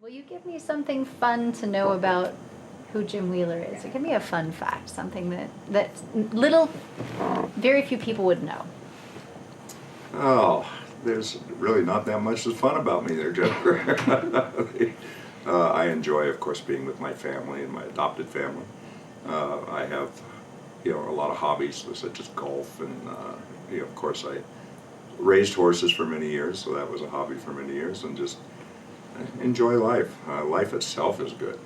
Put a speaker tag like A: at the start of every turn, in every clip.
A: Will you give me something fun to know about who Jim Wheeler is? Or give me a fun fact, something that little, very few people would know.
B: Oh, there's really not that much that's fun about me there, Jennifer. I enjoy, of course, being with my family and my adopted family. I have, a lot of hobbies such as golf, and of course, I raised horses for many years, so that was a hobby for many years, and just enjoy life. Life itself is good.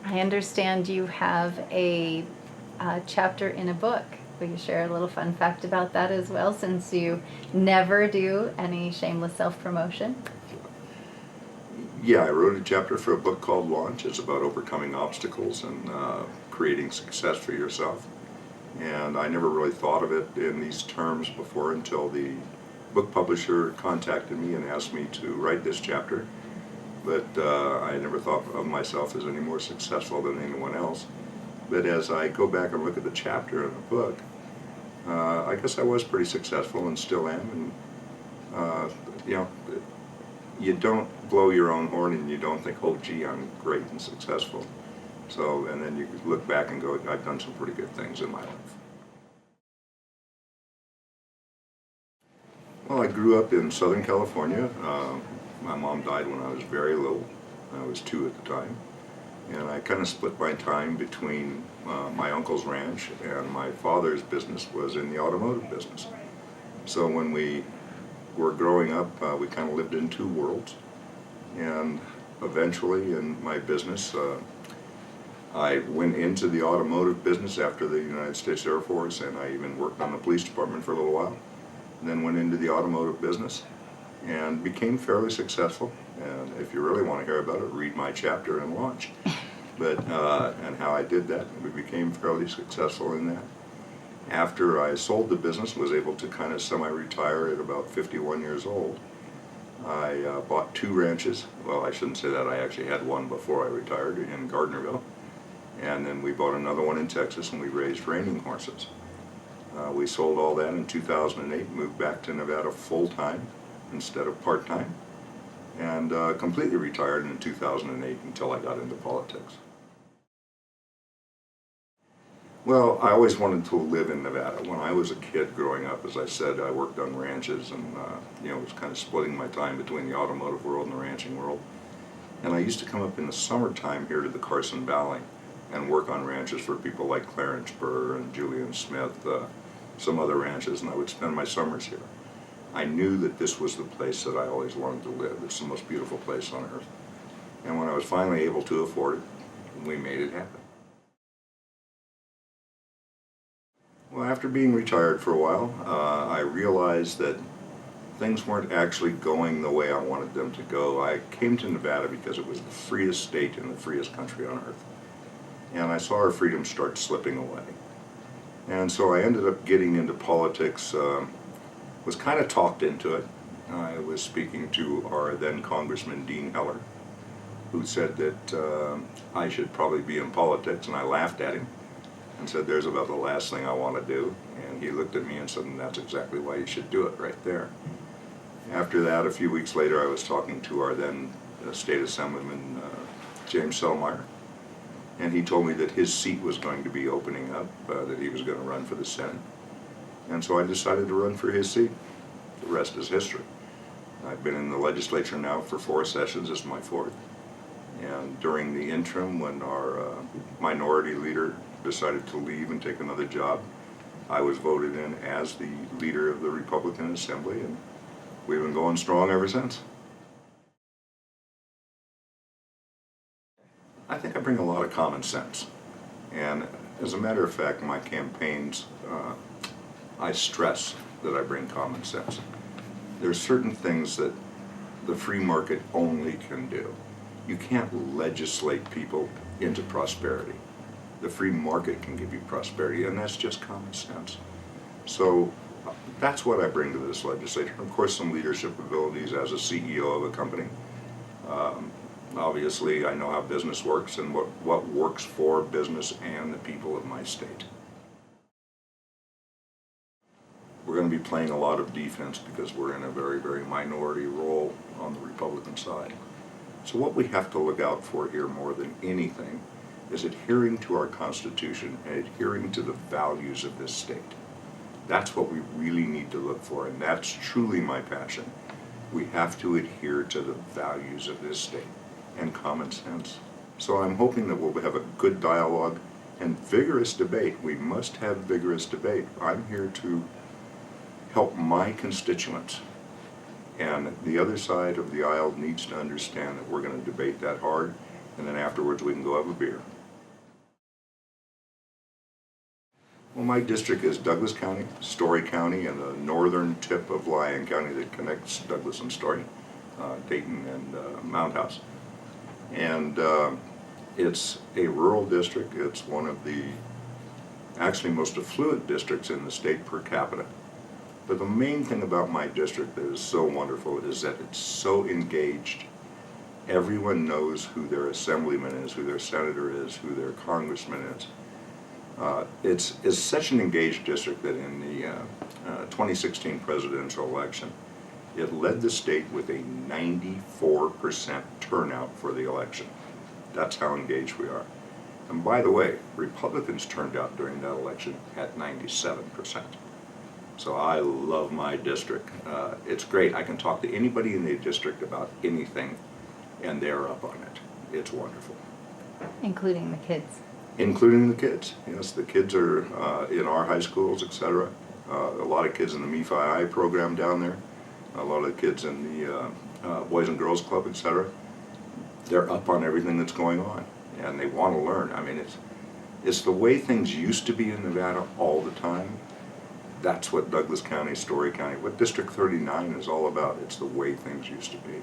A: I understand you have a chapter in a book. Will you share a little fun fact about that as well, since you never do any shameless self-promotion?
B: Yeah, I wrote a chapter for a book called Launch. It's about overcoming obstacles and creating success for yourself. And I never really thought of it in these terms before until the book publisher contacted me and asked me to write this chapter. But I never thought of myself as any more successful than anyone else. But as I go back and look at the chapter in the book, I guess I was pretty successful and still am. And you know, you don't blow your own horn and you don't think, oh, gee, I'm great and successful. So, and then you look back and go, I've done some pretty good things in my life. Well, I grew up in Southern California. My mom died when I was very little. I was 2 at the time. And I kind of split my time between my uncle's ranch and my father's business was in the automotive business. So when we were growing up, we kind of lived in 2 worlds. And eventually in my business, I went into the automotive business after the United States Air Force, and I even worked on the police department for a little while. Then went into the automotive business and became fairly successful. And if you really want to hear about it, read my chapter in Launch. But and how I did that, we became fairly successful in that. After I sold the business, was able to kind of semi-retire at about 51 years old. I bought 2 ranches. Well, I shouldn't say that. I actually had one before I retired in Gardnerville. And then we bought another one in Texas, and we raised reining horses. We sold all that in 2008, moved back to Nevada full-time instead of part-time, and completely retired in 2008 until I got into politics. Well, I always wanted to live in Nevada. When I was a kid growing up, as I said, I worked on ranches and was kind of splitting my time between the automotive world and the ranching world. And I used to come up in the summertime here to the Carson Valley and work on ranches for people like Clarence Burr and Julian Smith, some other ranches, and I would spend my summers here. I knew that this was the place that I always wanted to live. It's the most beautiful place on earth. And when I was finally able to afford it, we made it happen. Well, after being retired for a while, I realized that things weren't actually going the way I wanted them to go. I came to Nevada because it was the freest state and the freest country on earth. And I saw our freedom start slipping away. And so I ended up getting into politics, was kind of talked into it. I was speaking to our then Congressman Dean Heller, who said that I should probably be in politics, and I laughed at him and said, there's about the last thing I want to do. And he looked at me and said, and that's exactly why you should do it right there. After that, a few weeks later, I was talking to our then State Assemblyman, James Sellmeyer, and he told me that his seat was going to be opening up, that he was going to run for the Senate. And so I decided to run for his seat. The rest is history. I've been in the legislature now for 4 sessions. This is my 4th. And during the interim, when our minority leader decided to leave and take another job, I was voted in as the leader of the Republican Assembly, and we've been going strong ever since. I think I bring a lot of common sense. And as a matter of fact, my campaigns, I stress that I bring common sense. There are certain things that the free market only can do. You can't legislate people into prosperity. The free market can give you prosperity, and that's just common sense. So that's what I bring to this legislature. Of course, some leadership abilities as a CEO of a company. Obviously, I know how business works and what works for business and the people of my state. We're going to be playing a lot of defense because we're in a very, very minority role on the Republican side. So what we have to look out for here more than anything is adhering to our Constitution and adhering to the values of this state. That's what we really need to look for, and that's truly my passion. We have to adhere to the values of this state and common sense. So I'm hoping that we'll have a good dialogue and vigorous debate. We must have vigorous debate. I'm here to help my constituents. And the other side of the aisle needs to understand that we're going to debate that hard, and then afterwards we can go have a beer. Well, my district is Douglas County, Story County, and the northern tip of Lyon County that connects Douglas and Story, Dayton and Mount House. And it's a rural district. It's one of the actually most affluent districts in the state per capita. But the main thing about my district that is so wonderful is that it's so engaged. Everyone knows who their assemblyman is, who their senator is, who their congressman is. It's such an engaged district that in the 2016 presidential election, it led the state with a 94% turnout for the election. That's how engaged we are. And by the way, Republicans turned out during that election at 97%. So I love my district. It's great. I can talk to anybody in the district about anything, and they're up on it. It's wonderful.
A: Including the kids.
B: Including the kids. Yes, the kids are in our high schools, etc. A lot of kids in the ME-Phi program down there. A lot of the kids in the Boys and Girls Club, etc. They're up on everything that's going on, and they want to learn. I mean, it's the way things used to be in Nevada all the time. That's what Douglas County, Story County, what District 39 is all about. It's the way things used to be.